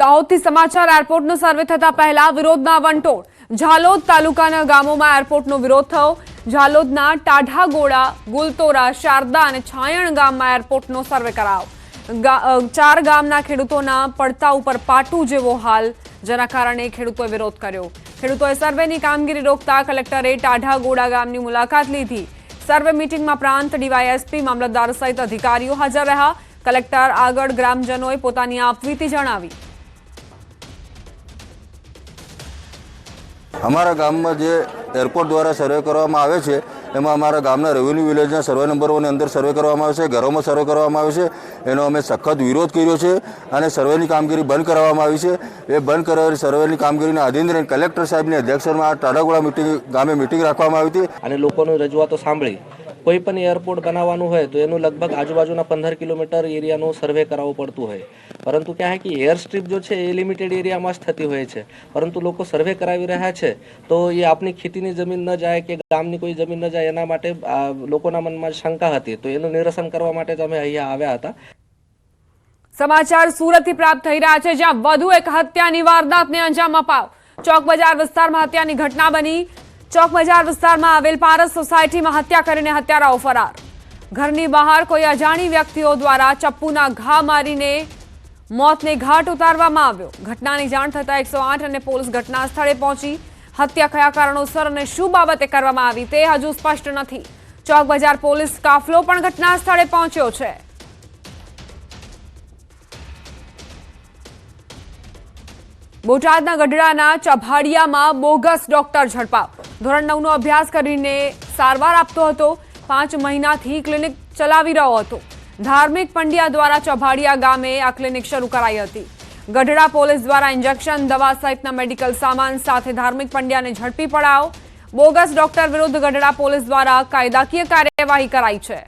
દાહોદથી સમાચાર એરપોર્ટનો સર્વે થતા પહેલા વિરોધના વંટોળ. ઝાલોદ તાલુકાના ગામોમાં એરપોર્ટનો વિરોધ થયો. ઝાલોદના ટાઢાગોડા, ગુલતોરા, શારદા અને છાયણ ગામમાં એરપોર્ટનો સર્વે કરાયો. 4 ગામના ખેડૂતોના પડતા ઉપર પાટું જેવો હાલ, જેના કારણે ખેડૂતોએ વિરોધ કર્યો. ખેડૂતોએ સર્વેની કામગીરી રોકતા કલેક્ટરે ટાઢાગોડા ગામની મુલાકાત લીધી. સર્વે મિટિંગમાં પ્રાંત ડીવાયએસપી, મામલતદાર સહિત અધિકારીઓ હાજર રહ્યા. કલેક્ટર આગળ ગ્રામજનોએ પોતાની આપવીતી જણાવી. અમારા ગામમાં જે એરપોર્ટ દ્વારા સર્વે કરવામાં આવે છે એમાં અમારા ગામના રેવન્યુ વિલેજના સર્વે નંબરોની અંદર સર્વે કરવામાં આવે છે, ઘરોમાં સર્વે કરવામાં આવે છે. એનો અમે સખત વિરોધ કર્યો છે અને સર્વેની કામગીરી બંધ કરાવવામાં આવી છે. એ બંધ કરાવેલી સર્વેની કામગીરીના આધીન રહીને કલેક્ટર સાહેબની અધ્યક્ષતામાં ટાઢાગોડા ગામે મિટિંગ રાખવામાં આવી હતી અને લોકોની રજૂઆતો સાંભળી કોઈ પણ એરપોર્ટ બનાવવાનું હોય તો એનું લગભગ આજુબાજુના 15 કિલોમીટર એરિયાનું સર્વે કરાવવું પડતું હોય. પરંતુ क्या है कि एयर स्ट्रिप जो है એ લિમિટેડ એરિયામાં જ થતી હોય છે. પરંતુ લોકો સર્વે કરાવી રહ્યા છે તો એ આપની ખેતીની જમીન ન જાય કે ગામની કોઈ જમીન ન જાય, એના માટે લોકોના મનમાં શંકા હતી. તો એનું નિરસન કરવા માટે જ અમે અહીંયા આવ્યા હતા. સમાચાર સુરતથી પ્રાપ્ત થઈ રહ્યા છે, જ્યાં વધુ એક હત્યાની વારદાતને અંજામ અપાયો. ચોક બજાર વિસ્તારમાં હત્યાની ઘટના બની. ચોક બજાર વિસ્તારમાં આવેલ પારસ સોસાયટીમાં હત્યા કરીને હત્યારાઓ ફરાર. ઘરની બહાર કોઈ અજાણી વ્યક્તિઓ દ્વારા ચપ્પુના ઘા મારીને મોતને ઘાટ ઉતારવામાં આવ્યો. ઘટનાની જાણ થતાં 108 અને પોલીસ ઘટના સ્થળે પહોંચી. હત્યા કયા કારણોસર અને શું બાબતે કરવામાં આવી તે હજુ સ્પષ્ટ નથી. ચોક બજાર પોલીસ કાફલો પણ ઘટના સ્થળે પહોંચ્યો છે. બોટાદના ગઢડાના ચભાડિયામાં બોગસ ડોક્ટર ઝડપાયો. ધોરણ 9નો અભ્યાસ કરીને સારવાર આપતો હતો. 5 મહિનાથી ક્લિનિક ચલાવી રહ્યો હતો. ધાર્મિક પંડ્યા દ્વારા ચભાડિયા ગામે આ ક્લિનિક શરૂ કરાઈ હતી. ગઢડા પોલીસ દ્વારા ઇન્જેક્શન, દવા સહિતના મેડિકલ સામાન સાથે ધાર્મિક પંડ્યાને ઝડપી પડાયો. બોગસ ડોક્ટર વિરુદ્ધ ગઢડા પોલીસ દ્વારા કાયદાકીય કાર્યવાહી કરાઈ છે.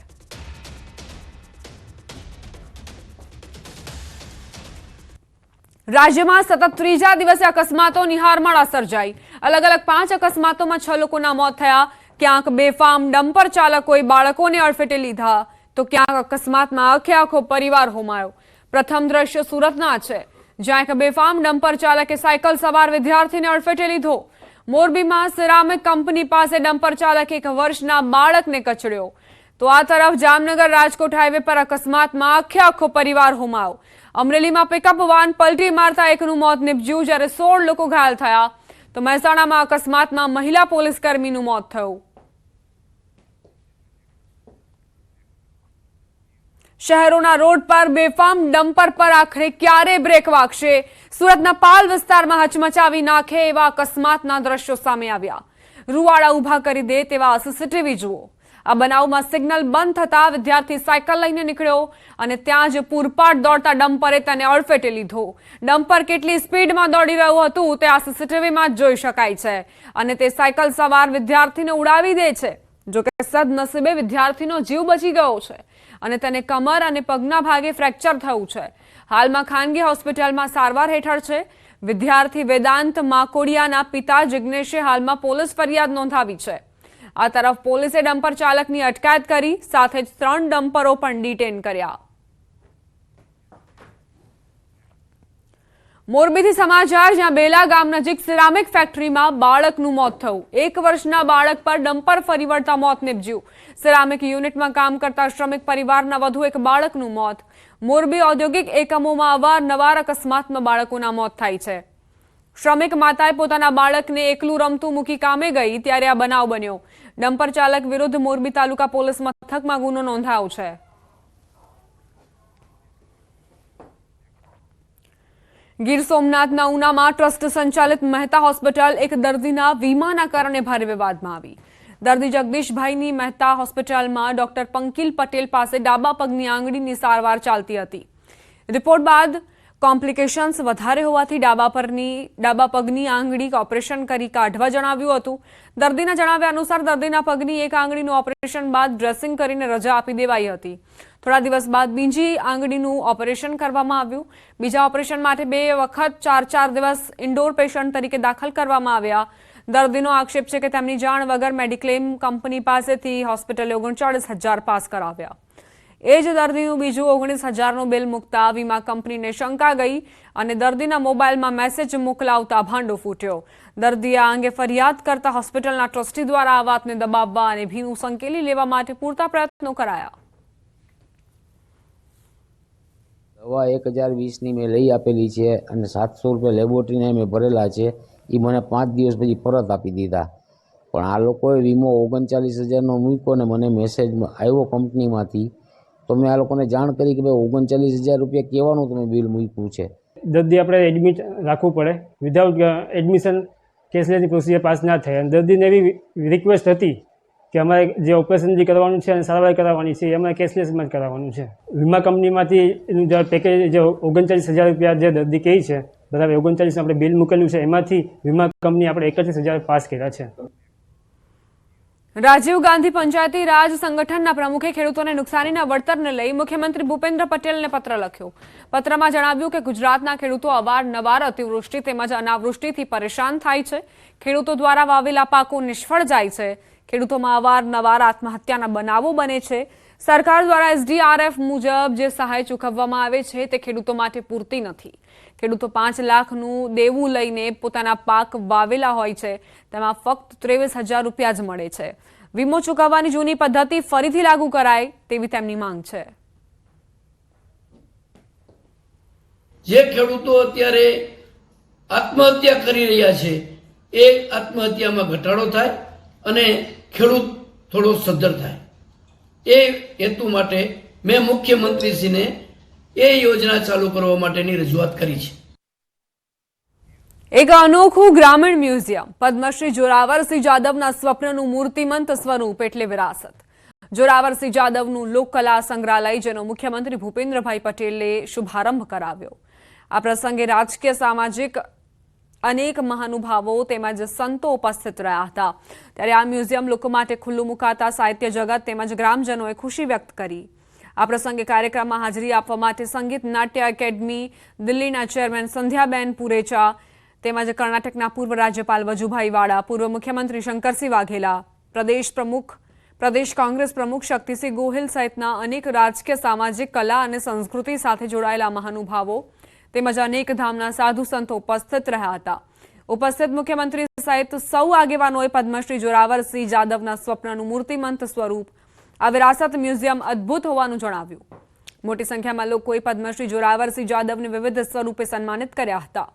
રાજ્યમાં સતત ત્રીજા દિવસે અકસ્માતોની હારમાળા સર્જાઈ. અલગ અલગ 5 અકસ્માતોમાં 6 લોકોના મોત થયા. ક્યાંક બેફામ ડમ્પર ચાલકોએ બાળકોને અડફેટે લીધા તો ક્યાંક અકસ્માતમાં આખો પરિવાર હોમાયો. પ્રથમ દ્રશ્ય સુરતના છે, જ્યાં એક બેફામ ડમ્પર ચાલકે સાયકલ સવાર વિદ્યાર્થીને અડફેટે લીધો. મોરબીમાં સિરામિક કંપની પાસે ડમ્પર ચાલકે 1 વર્ષના બાળકને કચડ્યો. તો આ તરફ જામનગર રાજકોટ હાઈવે પર અકસ્માતમાં આખો પરિવાર હોમાયો. અમરેલીમાં પિકઅપ વાન પલટી મારતા એકનું મોત નીપજ્યું, જ્યારે 16 લોકો ઘાયલ થયા. તો મહેસાણામાં અકસ્માતમાં મહિલા પોલીસ કર્મીનું મોત થયું. શહેરોના રોડ પર બેફામ ડમ્પર પર આખરે ક્યારે બ્રેક વાગશે? સુરતના પાલ વિસ્તારમાં હચમચાવી નાખે એવા અકસ્માતના દ્રશ્યો સામે આવ્યા. રૂવાડા ઊભા કરી દે તેવા સીસીટીવી જુઓ. આ બનાવમાં સિગ્નલ બંધ થતા વિદ્યાર્થી સાયકલ લઈને નીકળ્યો અને ત્યાં જ પૂરપાટ દોડતા ડમ્પરે તેને અડફેટે લીધો. ડમ્પર કેટલી સ્પીડમાં દોડી રહ્યું હતું તે આ સીસીટીવીમાં જોઈ શકાય છે અને તે સાયકલ સવાર વિદ્યાર્થીને ઉડાવી દે છે. જોકે સદનસીબે વિદ્યાર્થીનો જીવ બચી ગયો છે અને તેને કમર અને પગના ભાગે ફ્રેક્ચર થયું છે. હાલમાં ખાનગી હોસ્પિટલમાં સારવાર હેઠળ છે. વિદ્યાર્થી વેદાંત માકોડિયાના પિતા જિગ્નેશે હાલમાં પોલીસ ફરિયાદ નોંધાવી છે. આ તરફ પોલીસે ડમ્પર ચાલકની અટકાયત કરી, સાથે જ 3 ડમ્પરો પણ ડિટેન કર્યા. મોરબીથી સમાચાર, જ્યાં બેલા ગામ નજીક સિરામિક ફેક્ટરીમાં બાળકનું મોત થયું. 1 વર્ષના બાળક પર ડમ્પર ફરી વળતા મોત નીપજ્યું. સિરામિક યુનિટમાં કામ કરતા શ્રમિક પરિવારના વધુ એક બાળકનું મોત. મોરબી ઔદ્યોગિક એકમોમાં અવારનવાર અકસ્માતમાં બાળકોના મોત થાય છે. શ્રમિક માતાએ પોતાના બાળકને એકલું રમતું મૂકી કામે ગઈ ત્યારે આ બનાવ બન્યો. ડમ્પર ચાલક વિરુદ્ધ મોરબી તાલુકા પોલીસ મથકમાં ગુનો નોંધાયો છે. ગીર સોમનાથના ઉનામાં ટ્રસ્ટ સંચાલિત મહેતા હોસ્પિટલ એક દર્દીના વીમાના કારણે ભારે વિવાદમાં આવી. દર્દી જગદીશભાઈની મહેતા હોસ્પિટલમાં ડોક્ટર પંકિલ પટેલ પાસે ડાબા પગની આંગળીની સારવાર ચાલતી હતી. રિપોર્ટ બાદ કોમ્પ્લિકેશન્સ વધારે હોવાથી ડાબા પગની આંગળી ઓપરેશન કરી કાઢવા જણાવ્યું હતું. દર્દીના જણાવ્યા અનુસાર દર્દીના પગની એક આંગળીનું ઓપરેશન બાદ ડ્રેસિંગ કરીને રજા આપી દેવાઈ હતી. થોડા દિવસ બાદ બીજી આંગળીનું ઓપરેશન કરવામાં આવ્યું. બીજા ઓપરેશન માટે 2 વખત 4 દિવસ ઇન્ડોર પેશન્ટ તરીકે દાખલ કરવામાં આવ્યા. દર્દીનો આક્ષેપ છે કે તેમની જાણ વગર મેડિક્લેમ કંપની પાસેથી હોસ્પિટલે 39,000 પાસ કરાવ્યા. એ જ દર્દીનું બીજું 19,000નું બિલ મૂકતા વીમા કંપનીને શંકા ગઈ અને દર્દીના મોબાઈલમાં મેસેજ મોકલાવતા ભાંડો ફૂટ્યો. દર્દીએ આ અંગે ફરિયાદ કરતા હોસ્પિટલના ટ્રસ્ટી દ્વારા આ વાતને દબાવવા અને ભીનું સંકેલી લેવા માટે પૂરતા પ્રયત્નો કરાયા. દવા 1020ની મેં લઈ આપેલી છે અને 700 રૂપિયા લેબોરેટરીને મેં ભરેલા છે. એ મને 5 દિવસ પછી પરત આપી દીધા. પણ આ લોકોએ વીમો 39,000નો મૂક્યો ને મને મેસેજ આવ્યો કંપનીમાંથી. તો મેં આ લોકોને જાણ કરી કે ભાઈ 39,000 રૂપિયા કહેવાનું તમે બિલ મૂક્યું છે. દર્દી આપણે એડમિટ રાખવું પડે. વિધાઉટ એડમિશન કેશલેસની પ્રોસિજર પાસ ના થાય. અને દર્દીને એવી રિક્વેસ્ટ હતી કે અમારે જે ઓપરેશન જે કરવાનું છે અને સારવાર કરાવવાની છે એ અમારે કેશલેસમાં જ કરાવવાનું છે. વીમા કંપનીમાંથી એનું જે પેકેજ જે 39,000 રૂપિયા જે દર્દી કહે છે બરાબર 39 આપણે બિલ મૂકેલું છે એમાંથી વીમા કંપની આપણે 31,000 પાસ કર્યા છે. રાજીવ ગાંધી પંચાયતી રાજ સંગઠનના પ્રમુખે ખેડૂતોને નુકસાનીના વળતરને લઈ મુખ્યમંત્રી ભૂપેન્દ્ર પટેલને પત્ર લખ્યો. પત્રમાં જણાવ્યું કે ગુજરાતના ખેડૂતો અવારનવાર અતિવૃષ્ટિ તેમજ અનાવૃષ્ટિથી પરેશાન થાય છે. ખેડૂતો દ્વારા વાવેલા પાકો નિષ્ફળ જાય છે. ખેડૂતોમાં અવારનવાર આત્મહત્યાના બનાવો બને છે. સરકાર દ્વારા SDRF મુજબ જે સહાય ચૂકવવામાં આવે છે તે ખેડૂતો માટે પૂરતી નથી. ખેડૂતો 5 લાખનું દેવું લઈને પોતાના પાક વાવેલા હોય છે, તેમાં ફક્ત 23,000 રૂપિયા જ મળે છે. વીમો ચૂકવવાની જૂની પદ્ધતિ ફરીથી લાગુ કરાય તેવી તેમની માંગ છે. જે ખેડૂતો અત્યારે આત્મહત્યા કરી રહ્યા છે એ આત્મહત્યામાં ઘટાડો થાય અને ખેડૂત થોડો સદ્ધર થાય. એ હેતુ માટે મેં મુખ્યમંત્રીશ્રીને એ યોજના ચાલુ કરવા માટેની રજૂઆત કરી છે. એક અનોખું ગ્રામીણ મ્યુઝિયમ. પદ્મશ્રી જોરાવરસિંહ જાદવના સ્વપ્નનું મૂર્તિમંત સ્વરૂપ એટલે વિરાસત. જોરાવરસિંહ જાદવનું લોકકલા સંગ્રહાલય જેનો મુખ્યમંત્રી ભૂપેન્દ્રભાઈ પટેલે શુભારંભ કરાવ્યો. આ પ્રસંગે રાજકીય સામાજિક અનેક મહાનુભાવો તેમજ સંતો ઉપસ્થિત રહ્યા હતા. ત્યારે આ મ્યુઝિયમ લોકો માટે ખુલ્લું મુકાતા સાહિત્ય જગત તેમજ ગ્રામજનોએ ખુશી વ્યક્ત કરી. આ પ્રસંગે કાર્યક્રમમાં હાજરી આપવા માટે સંગીત નાટ્ય એકેડમી દિલ્હીના ચેરમેન સંધ્યાબેન પુરેચા તેમજ કર્ણાટકના પૂર્વ રાજ્યપાલ વજુભાઈ વાળા, પૂર્વ મુખ્યમંત્રી શંકરસિંહ વાઘેલા, પ્રદેશ કોંગ્રેસ પ્રમુખ શક્તિસિંહ ગોહિલ સહિતના અનેક રાજકીય સામાજિક કલા અને સંસ્કૃતિ સાથે જોડાયેલા મહાનુભાવો તેમજ અનેક ધામના સાધુ સંતો ઉપસ્થિત રહ્યા હતા. ઉપસ્થિત મુખ્યમંત્રી સહિત સૌ આગેવાનોએ પદ્મશ્રી જોરાવરસિંહ જાદવના સ્વપ્નનું મૂર્તિમંત સ્વરૂપ આ વિરાસત મ્યુઝિયમ અદ્ભુત હોવાનું જણાવ્યું. મોટી સંખ્યામાં લોકોએ પદ્મશ્રી જોરાવરસિંહ જાદવને વિવિધ સ્વરૂપે સન્માનિત કર્યા હતા.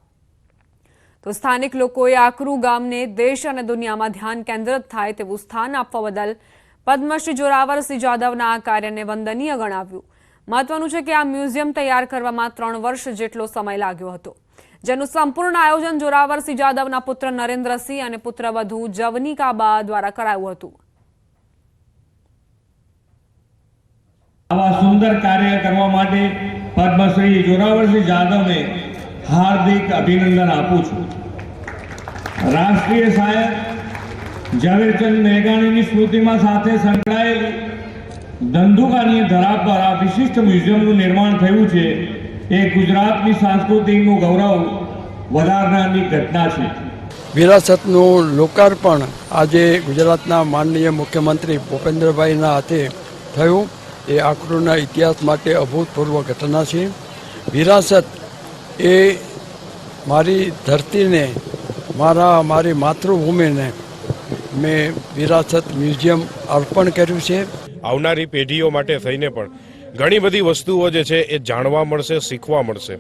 તો સ્થાનિક લોકોએ આકરુ ગામને દેશ અને દુનિયામાં ધ્યાન કેન્દ્રિત થાય તેવું સ્થાન આપવા બદલ પદ્મશ્રી જોરાવરસિંહ જાદવના આ કાર્યને વંદનીય ગણાવ્યું. મહત્વનું છે કે આ મ્યુઝિયમ તૈયાર કરવામાં 3 વર્ષ જેટલો સમય લાગ્યો હતો, જેનું સંપૂર્ણ આયોજન જોરાવરસિંહ જાદવના પુત્ર નરેન્દ્રસિંહ અને પુત્રવધુ જવનિકાબા દ્વારા કરાયું હતું. આવા સુંદર કાર્ય કરવા માટે પદ્મશ્રી જોરાવરસિંહ જાદવને હાર્દિક અભિનંદન આપું છું. રાષ્ટ્રીય શાયર ઝવેરચંદ મેઘાણીની સ્મૃતિમાં સાથે સંકળાયેલી ધંધુકાની ધરા પર આ વિશિષ્ટ મ્યુઝિયમનું નિર્માણ થયું છે એ ગુજરાતની સંસ્કૃતિનું ગૌરવ વધારનારની ઘટના છે. વિરાસતનું લોકાર્પણ આજે ગુજરાતના માનનીય મુખ્યમંત્રી ભૂપેન્દ્રભાઈના હાથે થયું એ આકરુના ઇતિહાસ માટે અભૂતપૂર્વ ઘટના છે. વિરાસત એ મારી ધરતીને મારી માતૃભૂમિને મેં વિરાસત મ્યુઝિયમ અર્પણ કર્યું છે. આવનારી પેઢીઓ માટે થઈને પણ ઘણી બધી વસ્તુઓ જે છે એ જાણવા મળશે, શીખવા મળશે.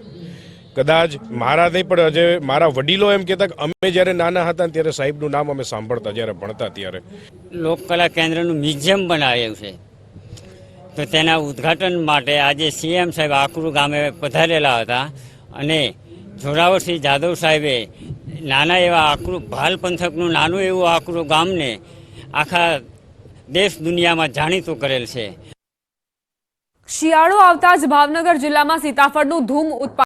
કદાચ મારા નહીં પણ આજે મારા વડીલો એમ કહેતા કે અમે જ્યારે નાના હતા ત્યારે સાહેબનું નામ અમે સાંભળતા જ્યારે ભણતા ત્યારે. લોકકલા કેન્દ્રનું મ્યુઝિયમ બનાવ્યું છે તો તેના ઉદ્ઘાટન માટે આજે CM સાહેબ આકરુ ગામે પધારેલા હતા અને જોરાવરસિંહ જાદવ સાહેબે નાના એવા આકરુ ભાલ પંથકનું નાનું એવું આકરુ ગામને આખા દેશ દુનિયામાં જાણીતું કરેલ છે. શિયાળો આવતા જ ભાવનગર જિલ્લામાં સીતાફળનું ધૂમ ઉત્પાદન